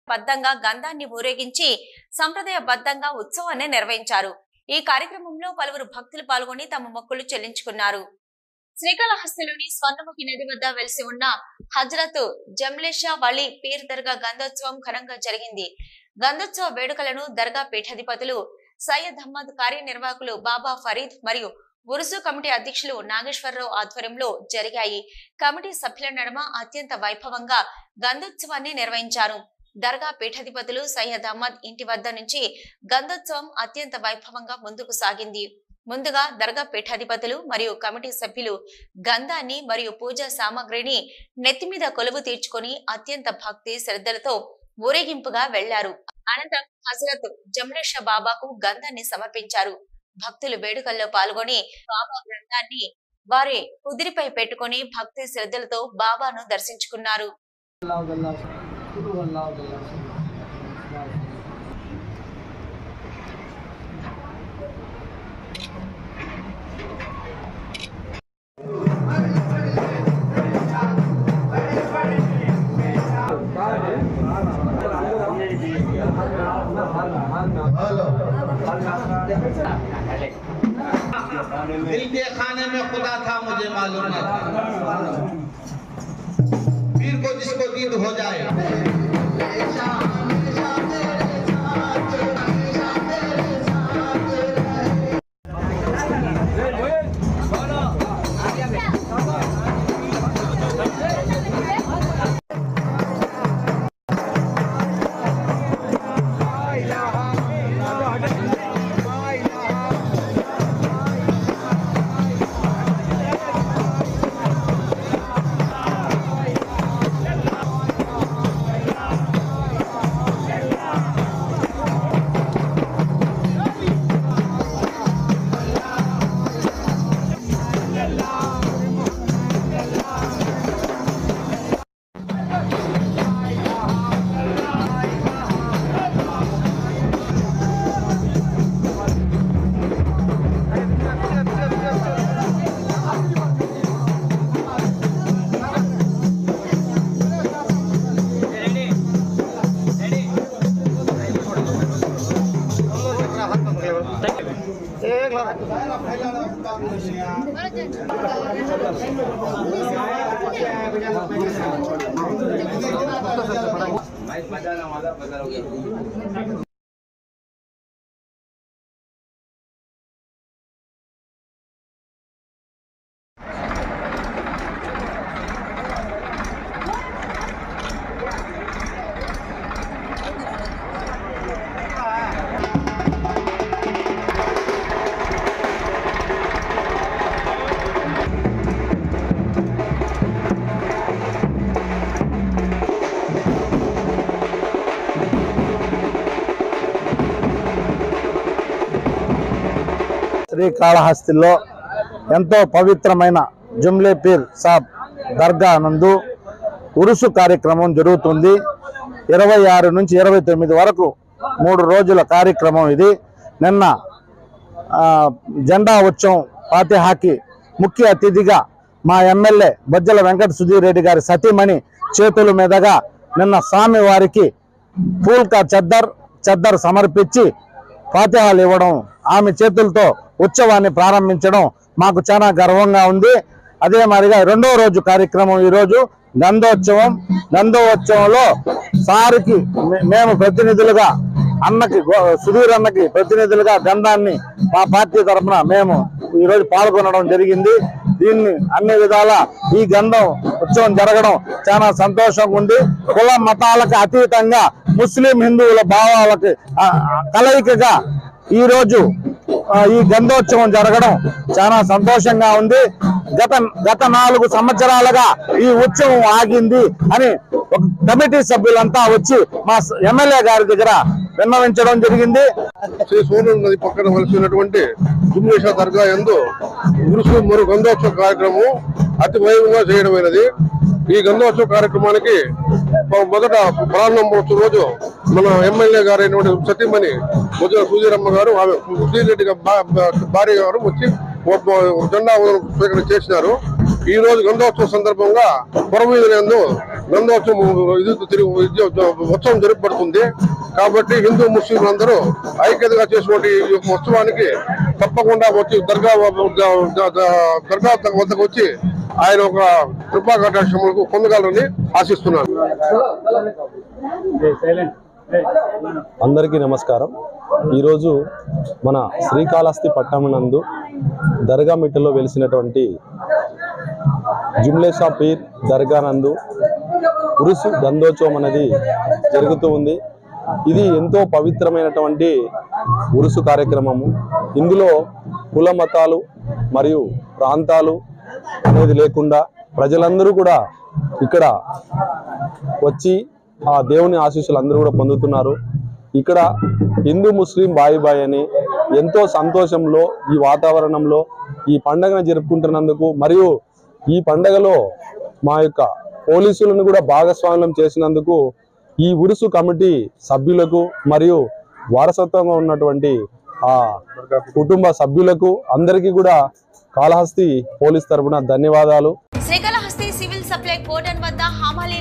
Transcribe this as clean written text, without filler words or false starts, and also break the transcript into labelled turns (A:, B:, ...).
A: బద్దంగా గంధాన్ని ఊరేగించి సంప్రదాయబద్దంగా ఉత్సవాన్ని నిర్వహించారు. ఈ కార్యక్రమంలో పలువురు భక్తులు పాల్గొని తమ మొక్కులు చెల్లించుకున్నారు. శ్రీకాళహస్తిలోని స్వర్ణముఖి నది వద్ద వెలిసి ఉన్న హజ్రత్ జమ్లేషా వలి పీర్ దర్గా గంధోత్సవం ఘనంగా జరిగింది. గంధోత్సవ వేడుకలను దర్గా పీఠాధిపతులు సయ్యద్ అహ్మద్, కార్యనిర్వాహకులు బాబా ఫరీద్ మరియు ఉరుసు కమిటీ అధ్యక్షులు నాగేశ్వరరావు ఆధ్వర్యంలో జరిగాయి. కమిటీ సభ్యుల నడుమ అత్యంత వైభవంగా గంధోత్సవాన్ని నిర్వహించారు. దర్గా పీఠాధిపతులు సయ్యద్ అహ్మద్ ఇంటి వద్ద నుంచి గంధోత్సవం అత్యంత వైభవంగా ముందుకు సాగింది. ముందుగా దర్గా పీఠాధిపతులు మరియు కమిటీ సభ్యులు గంధాన్ని మరియు పూజా సామాగ్రిని నెత్తిమీద కొలువు తీర్చుకొని అత్యంత భక్తి శ్రద్ధలతో ఊరేగింపుగా వెళ్లారు. అనంతరం హజరత్ జమ్లేషా బాబాకు గంధాన్ని సమర్పించారు. భక్తులు వేడుకల్లో పాల్గొని బాబా గ్రంథాన్ని వారి కుదిరిపై పెట్టుకుని భక్తి శ్రద్ధలతో బాబాను దర్శించుకున్నారు.
B: दिल के खाने में खुदा था मुझे मालूम न था। पीर को जिसको दीद हो जाए
C: శ్రీకాళహస్తిలో ఎంతో పవిత్రమైన జుమ్లే పీర్ సాబ్ దర్గా నందు ఉరుసు కార్యక్రమం జరుగుతుంది. 26 నుంచి 29 వరకు 3 రోజుల కార్యక్రమం ఇది. నిన్న జెండా ఉత్సవం ఫాతిహాకి ముఖ్య అతిథిగా మా ఎమ్మెల్యే బొజ్జల వెంకట సుధీర్ రెడ్డి గారి సతీమణి చేతుల మీదుగా నిన్న స్వామి వారికి పూల్కా చద్దర్ సమర్పించి ఫాతిహాలు ఇవ్వడం, ఆమె చేతులతో ఉత్సవాన్ని ప్రారంభించడం మాకు చాలా గర్వంగా ఉంది. అదే మాదిరిగా 2వ రోజు కార్యక్రమం ఈరోజు గంధోత్సవంలో సారికి మేము ప్రతినిధులుగా అన్నకి సుధీర్ అన్నకి ప్రతినిధులుగా గంధాన్ని మా పార్టీ తరఫున మేము ఈరోజు పాల్గొనడం జరిగింది. దీన్ని అన్ని విధాల ఈ గంధం ఉత్సవం జరగడం చాలా సంతోషంగా ఉంది. కుల మతాలకు అతీతంగా ముస్లిం హిందువుల భావాలకు కలయికగా ఈరోజు ఈ గంధోత్సవం జరగడం చాలా సంతోషంగా ఉంది. గత 4 సంవత్సరాలుగా ఈ ఉత్సవం ఆగింది అని ఒక కమిటీ సభ్యులంతా వచ్చి మా ఎమ్మెల్యే గారి దగ్గర విన్నవించడం జరిగింది.
D: శ్రీ సోనల్ నది పక్కన వలసినటువంటి జుమ్లేషా దర్గా యందు ఉరుసు మరియు గంధోత్సవ కార్యక్రమం అతి వైభవంగా చేయడమైనది. ఈ గంధోత్సవ కార్యక్రమానికి మొదట ప్రారంభోత్సవ రోజు మన ఎమ్మెల్యే గారు అయినటువంటి సతీమణి బొజ్జల సుధీరమ్మ గారు, ఆమె సుధీర్ రెడ్డి భార్య గారు వచ్చి జెండా స్వీకరణ చేసినారు. ఈ రోజు గంధోత్సవ సందర్భంగా పురవీధులందు గంధోత్సవం ఉత్సవం జరుపబడుతుంది. కాబట్టి హిందూ ముస్లింలందరూ ఐక్యతగా చేసినటువంటి ఈ యొక్క ఉత్సవానికి తప్పకుండా వచ్చి దర్గా వద్దకు వచ్చి ఆయన ఒక కృపా కటాక్షములకు పొందగలరని ఆశిస్తున్నాను.
E: అందరికీ నమస్కారం. ఈరోజు మన శ్రీకాళహస్తి పట్టణం నందు దర్గా మిట్టలో వెలిసినటువంటి జుమ్లేషా పీర్ దర్గా నందు ఉరుసు గంధోత్సవం అనేది జరుగుతూ ఉంది. ఇది ఎంతో పవిత్రమైనటువంటి ఉరుసు కార్యక్రమము. ఇందులో కుల మతాలు మరియు ప్రాంతాలు అనేది లేకుండా ప్రజలందరూ కూడా ఇక్కడ వచ్చి ఆ దేవుని ఆశీస్సులు అందరూ కూడా పొందుతున్నారు. ఇక్కడ హిందూ ముస్లిం బాయి బాయి అని ఎంతో సంతోషంలో ఈ వాతావరణంలో ఈ పండుగను జరుపుకుంటున్నందుకు మరియు ఈ పండుగలో మా యొక్క పోలీసులను కూడా భాగస్వామ్యం చేసినందుకు ఈ ఉరుసు కమిటీ సభ్యులకు మరియు వారసత్వంగా ఉన్నటువంటి ఆ కుటుంబ సభ్యులకు అందరికీ కూడా కాళహస్తి పోలీస్ తరపున ధన్యవాదాలు.
A: శ్రీకాళహస్తి సివిల్ సప్లై కోర్డన్ వద్ద హామాలి